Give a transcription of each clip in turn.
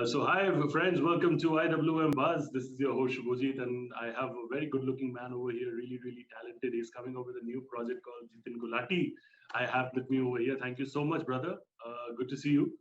Hi friends, welcome to IWM Buzz. This is your host Shubhojit, and I have a very good-looking man over here, really talented. He's coming up with a new project called Jitin Gulati. I have with me over here. Thank you so much, brother. Good to see you.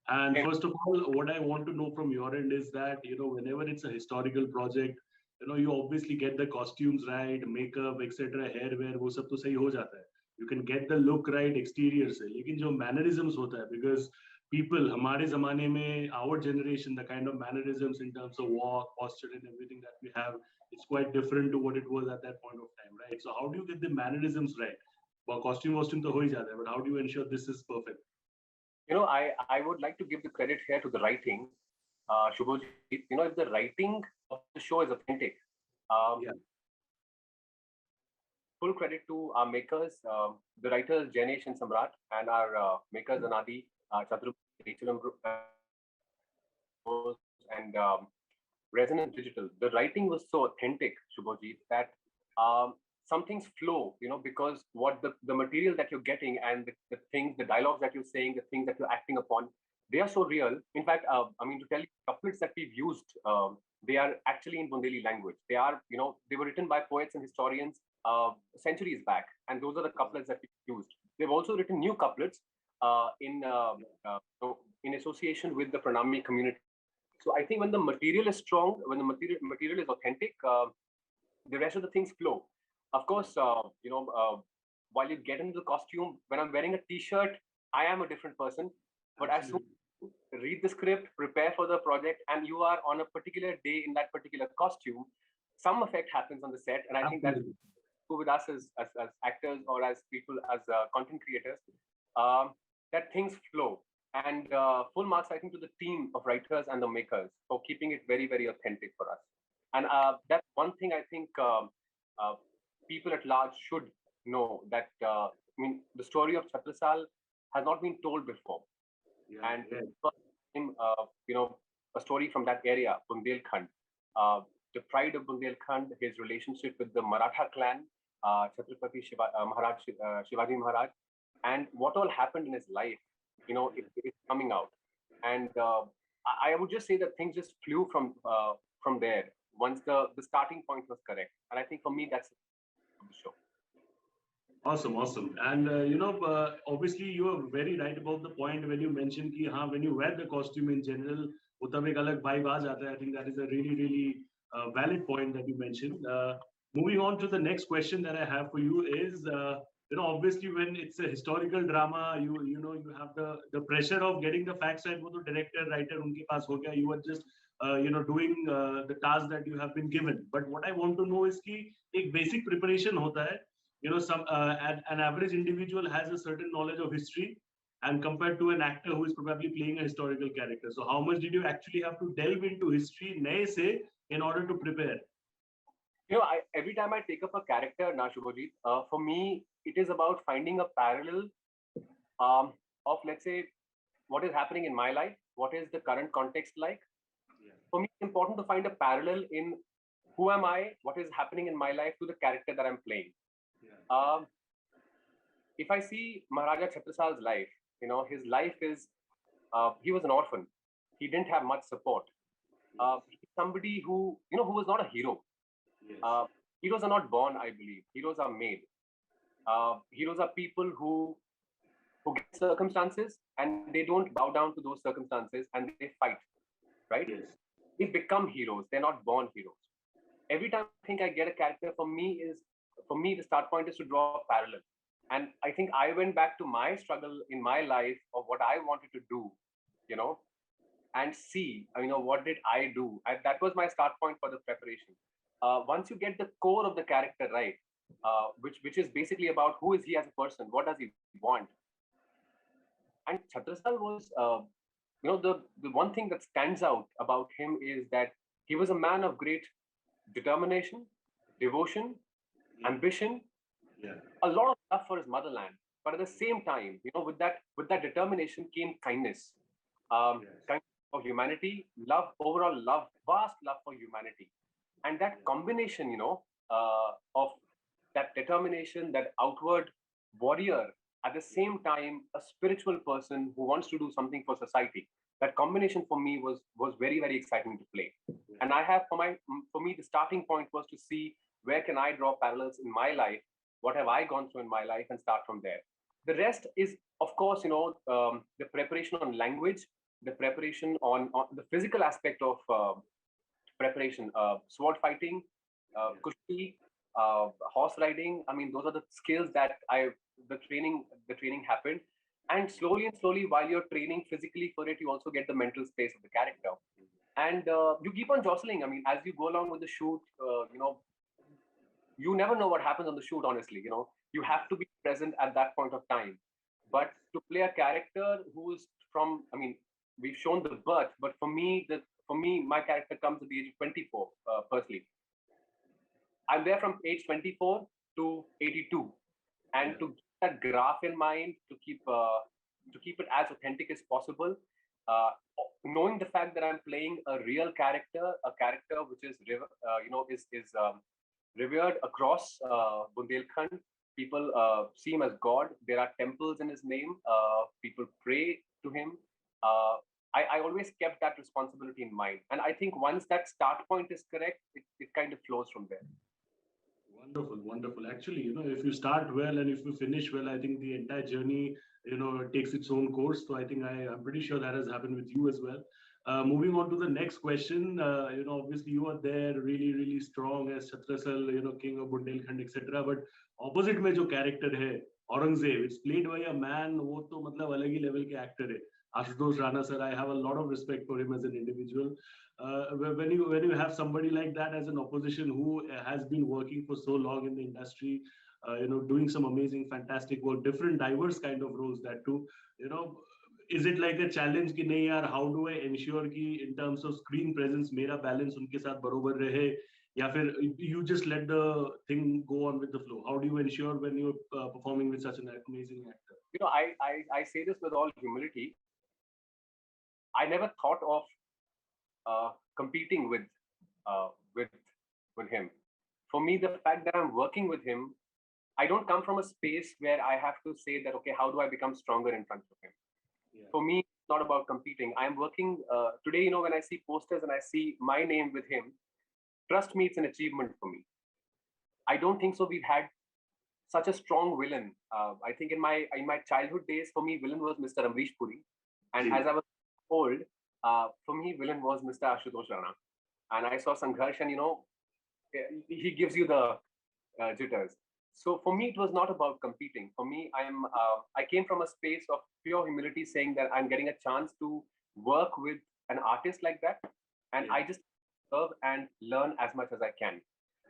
And And first of all, what I want to know from your end is that whenever it's a historical project, you obviously get the costumes right, makeup, etc., hair wear, वो सब तो सही हो जाता है. You can get the look right exterior से, लेकिन जो mannerisms होता है, because people हमारे ज़माने में our generation, the kind of mannerisms in terms of walk, posture, and everything that we have, it's quite different to what it was at that point of time, right? So how do you get the mannerisms right? Well, costume तो हो ही जाता है, but how do you ensure this is perfect? I would like to give the credit here to the writing, Shubhojit. If the writing of the show is authentic, um, Yeah, full credit to our makers, the writers Jainesh and Samrat, and our makers Anadi, Chaturvedi, and Resonance Digital. The writing was so authentic, Shubhojit, that some things flow, because what the material that you're getting and the things, the dialogues that you're saying, the things that you're acting upon, they are so real. In fact, to tell you, couplets that we've used, they are actually in Bundeli language. They are, they were written by poets and historians centuries back, and those are the couplets that we've used. They've also written new couplets in association with the Pranami community. So I think when the material is strong, when the material is authentic, the rest of the things flow. Of course, while you get into the costume, when I'm wearing a T-shirt, I am a different person. But as soon absolutely. as you read the script, prepare for the project, and you are on a particular day in that particular costume, some effect happens on the set, and I think that's Absolutely. true with us as actors or as people as content creators. Um, that things flow, and full marks I think to the team of writers and the makers for keeping it very authentic for us. And that's one thing I think uh, people at large should know, that the story of Chhatrasal has not been told before, Yeah, and yeah. first time, a story from that area, Bundelkhand, uh, the pride of Bundelkhand, his relationship with the Maratha clan, Chhatrapati Shivaji Maharaj, and what all happened in his life, it's coming out. And I would just say that things just flew from there once the starting point was correct. And I think for me, that's the show. Awesome, awesome. And obviously you are very right about the point when you mentioned कि हाँ, when you wear the costume in general, वो तब एक अलग vibe आ जाता है. I think that is a really valid point that you mentioned. Moving on to the next question that I have for you is, obviously when it's a historical drama, you have the pressure of getting the facts right. वो तो director, writer उनके पास हो गया. You are just doing the task that you have been given. But what I want to know is कि एक basic preparation होता है. An average individual has a certain knowledge of history, and compared to an actor who is probably playing a historical character, so how much did you actually have to delve into history naye se in order to prepare? Every time I take up a character, now Shubhajit, for me, it is about finding a parallel of, let's say, what is happening in my life, what is the current context like. Yeah, For me, it's important to find a parallel in who am I, what is happening in my life to the character that I'm playing. yeah, Um, if I see Maharaja Chhatrasal's life, his life is, he was an orphan. He didn't have much support. yes, He's somebody who was not a hero. yes, Uh, heroes are not born, I believe. Heroes are made. Heroes are people who get circumstances and they don't bow down to those circumstances and they fight, right? yes, They become heroes. They're not born heroes. Every time I think I get a character, for me the start point is to draw a parallel. And I think I went back to my struggle in my life of what I wanted to do, you know, and see, what did I do? That was my start point for the preparation. Once you get the core of the character right, which is basically about who is he as a person, what does he want, and Chhatrasal was, the one thing that stands out about him is that he was a man of great determination, devotion, yeah, ambition, yeah, a lot of love for his motherland. But at the same time, with that determination came kindness, yes, kindness for humanity, love, overall love, vast love for humanity, and that yeah, combination, of that determination, that outward warrior at the same time a spiritual person who wants to do something for society. That combination for me was very, very exciting to play. And I have for me the starting point was to see where can I draw parallels in my life, what have I gone through in my life, and start from there. The rest is, of course, the preparation on language, the preparation on the physical aspect of preparation, sword fighting, kushti, horse riding. I mean, those are the skills that the training happened. And slowly, while you're training physically for it, you also get the mental space of the character. And you keep on jostling. I mean, as you go along with the shoot, you never know what happens on the shoot, honestly. You have to be present at that point of time. But to play a character who's from, I mean, we've shown the birth, but for me, my character comes at the age of 24, personally. I'm there from age 24 to 82. And to keep that graph in mind, to keep it as authentic as possible, uh, knowing the fact that I'm playing a real character, a character which is revered across Bundelkhand. People see him as God. There are temples in his name. People pray to him. I always kept that responsibility in mind. And I think once that start point is correct, it kind of flows from there. Wonderful, wonderful. Actually, if you start well and if you finish well, I think the entire journey, takes its own course. So I think I'm pretty sure that has happened with you as well. Moving on to the next question, obviously you are there really, really strong as Chhatrasal, king of Bundelkhand, etc. But opposite में जो character है, Aurangzeb, it's played by a man, वो तो मतलब अलग ही level के actor है. Ashutosh Rana sir, I have a lot of respect for him as an individual. When you have somebody like that as an opposition who has been working for so long in the industry, doing some amazing, fantastic work, different, diverse kind of roles that too, is it like a challenge कि नहीं यार, how do I ensure कि in terms of screen presence मेरा balance उनके साथ बरोबर रहे, या फिर you just let the thing go on with the flow? How do you ensure when you're performing with such an amazing actor? I say this with all humility. I never thought of competing uh, with with him. For me, the fact that I'm working with him, I don't come from a space where I have to say that, okay, how do I become stronger in front of him? Yeah. For me, it's not about competing. I'm working today. When I see posters and I see my name with him, trust me, it's an achievement for me. I don't think so. We've had such a strong villain. I think in my childhood days, for me, villain was Mr. Amrish Puri, and as I was old, for me, villain was Mr. Ashutosh Rana. And I saw Sangharsh, and he gives you the jitters. So for me, it was not about competing. For me, I came from a space of pure humility, saying that I'm getting a chance to work with an artist like that, and I just serve and learn as much as I can.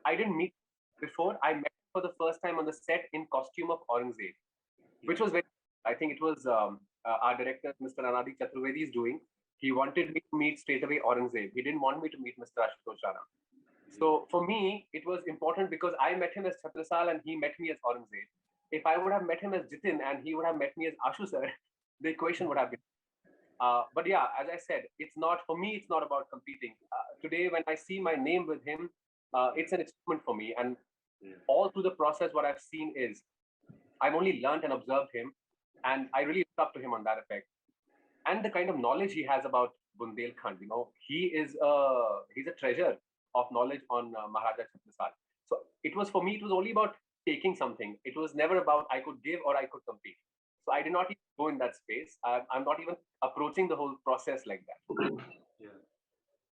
I didn't meet before. I met for the first time on the set in costume of Aurangzeb, which was very. I think it was our director, Mr. Anadi Chaturvedi, is doing. He wanted me to meet straight away Aurangzeb. He didn't want me to meet Mr. Ashutosh Rana. So for me, it was important because I met him as Chhatrasal and he met me as Aurangzeb. If I would have met him as Jitin and he would have met me as Ashu sir, the equation would have been. But yeah, as I said, it's not for me. It's not about competing. Today, when I see my name with him, it's an achievement for me. And all through the process, what I've seen is I've only learned and observed him, and I really look up to him on that effect. And the kind of knowledge he has about Bundelkhand, he's a treasure of knowledge on Maharaja Chhatrasal. So it was for me, it was only about taking something. It was never about I could give or I could compete. So I did not even go in that space. I'm not even approaching the whole process like that. Yeah,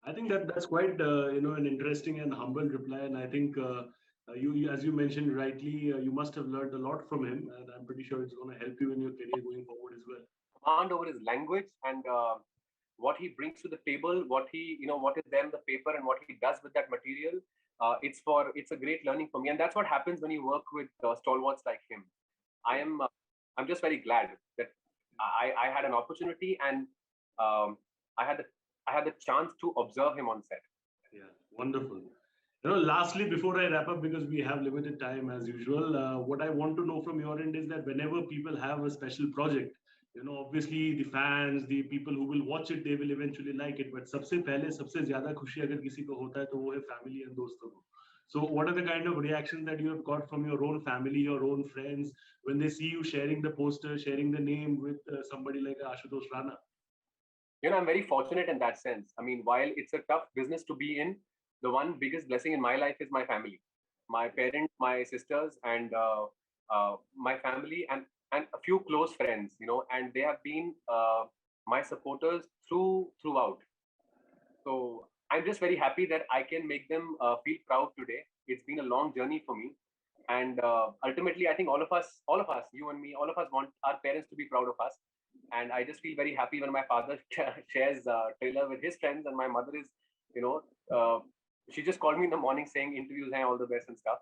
I think that's quite an interesting and humble reply, and I think as you mentioned rightly, you must have learned a lot from him, and I'm pretty sure it's going to help you in your career going forward as well. Command over his language and what he brings to the table, what is there in the paper and what he does with that material. It's a great learning for me, and that's what happens when you work with stalwarts like him. I'm just very glad that I had an opportunity and I had the chance to observe him on set. Yeah, wonderful. Lastly, before I wrap up, because we have limited time as usual, what I want to know from your end is that whenever people have a special project, obviously the fans, the people who will watch it, they will eventually like it. But सबसे पहले सबसे ज़्यादा खुशी अगर किसी को होता है तो वो है family and दोस्तों को. So what are the kind of reactions that you have got from your own family, your own friends, when they see you sharing the poster, sharing the name with somebody like Ashutosh Rana? I'm very fortunate in that sense. I mean, while it's a tough business to be in, the one biggest blessing in my life is my family, my parents, my sisters, and my family, and a few close friends. And they have been my supporters throughout. So I'm just very happy that I can make them feel proud today. It's been a long journey for me, and ultimately, I think all of us, you and me, all of us want our parents to be proud of us. And I just feel very happy when my father shares trailer with his friends, and my mother is, you know, uh, she just called me in the morning saying interviews and all the best and stuff.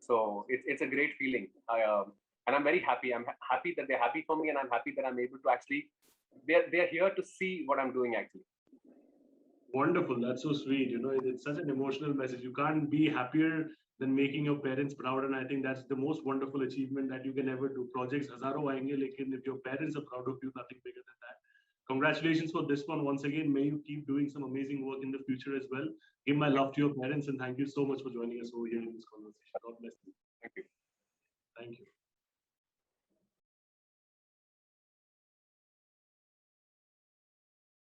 So it's a great feeling. And I'm very happy. I'm happy that they're happy for me, and I'm happy that I'm able to actually they're here to see what I'm doing actually. Wonderful. That's so sweet. It's such an emotional message. You can't be happier than making your parents proud. And I think that's the most wonderful achievement that you can ever do. Projects hazaro aayenge, lekin if your parents are proud of you, nothing bigger than that. Congratulations for this one once again. May you keep doing some amazing work in the future as well. Give my love to your parents and thank you so much for joining us over here in this conversation. God bless.